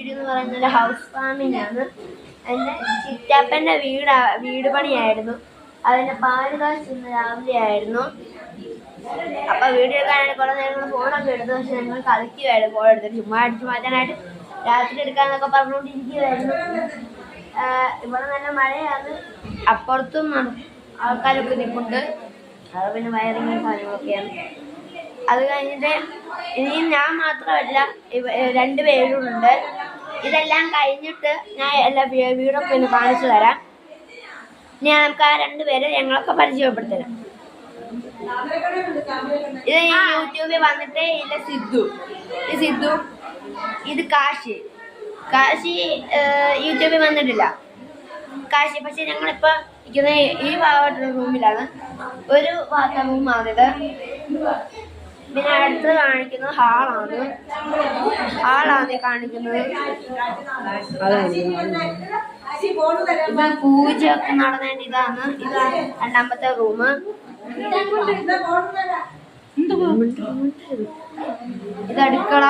Video എന്ന് പറയുന്നത് house farming ആണ്. എൻ്റെ ചിറ്റാപ്പൻ്റെ വീട് പണിയായിരുന്നു. അതിൻ്റെ പാല് കാശ് ഇന്ന് രാവിലെ ആയിരുന്നു. അപ്പോൾ വീഡിയോ എടുക്കാനായിട്ട് കുറേ നേരം ഫോണൊക്കെ എടുത്തു. പക്ഷെ ഞങ്ങൾ കളിക്കുമായിരുന്നു. ഫോൺ എടുത്തിട്ട് ചുമ്മാ അടിച്ചു മാറ്റാനായിട്ട് രാത്രി എടുക്കാമെന്നൊക്കെ പറഞ്ഞുകൊണ്ടിരിക്കുകയായിരുന്നു. ഇവിടെ നല്ല മഴയാണ്. അപ്പുറത്തും ആൾക്കാരൊക്കെ നിൽപ്പുണ്ട്. അത് പിന്നെ വയറിങ്ങും കാര്യങ്ങളൊക്കെയാണ്. അത് കഴിഞ്ഞിട്ട് ഇനിയും ഞാൻ മാത്രമല്ല, 2 പേരുണ്ട്. ഇതെല്ലാം കഴിഞ്ഞിട്ട് ഞാൻ എല്ലാ വീടൊക്കെ ഒന്ന് കാണിച്ചു തരാം. ഇനി നമുക്ക് ആ 2 പേരെ ഞങ്ങളൊക്കെ പരിചയപ്പെടുത്തരാം. ഇത് യൂട്യൂബിൽ വന്നിട്ട് ഇല്ല സിദ്ധു, ഇത് കാശി യൂട്യൂബിൽ വന്നിട്ടില്ല. കാശി പക്ഷെ ഞങ്ങളിപ്പോൾ ഇരിക്കുന്ന ഈ ഭാഗത്തുള്ള റൂമിലാണ്. ഒരു ഭാഗത്തെ റൂമാണിത്. പിന്നെ അടുത്ത് കാണിക്കുന്നത് ഹാളാണ് കാണിക്കുന്നത്. ഇത് പൂജയൊക്കെ നടന്നേണ്ട ഇതാണ് 2ാമത്തെ റൂം. ഇത് അടുക്കള.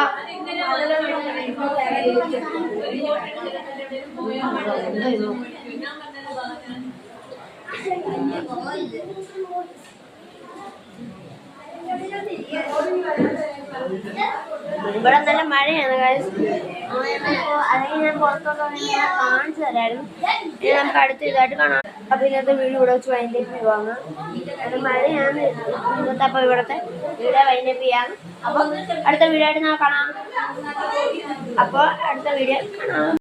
ഇവിടെ നല്ല മഴയാണ്. അല്ലെങ്കിൽ ഞാൻ പുറത്തോട്ട് കാണിച്ചു തരായിരുന്നു. ഇനി നമുക്ക് അടുത്ത ഇതായിട്ട് കാണാം. അപ്പൊ ഇന്നത്തെ വീഡിയോ ഇവിടെ വെച്ച് വൈൻഡപ്പ് ചെയ്യുവാണ്. അത് മഴയാണ് ഇന്നത്തെ. അപ്പൊ ഇവിടത്തെ വീഡിയോ വൈൻഡപ്പ് ചെയ്യാം. അപ്പൊ അടുത്ത വീഡിയോ ആയിട്ട് ഞാൻ കാണാം. അപ്പോൾ അടുത്ത വീഡിയോ കാണാം.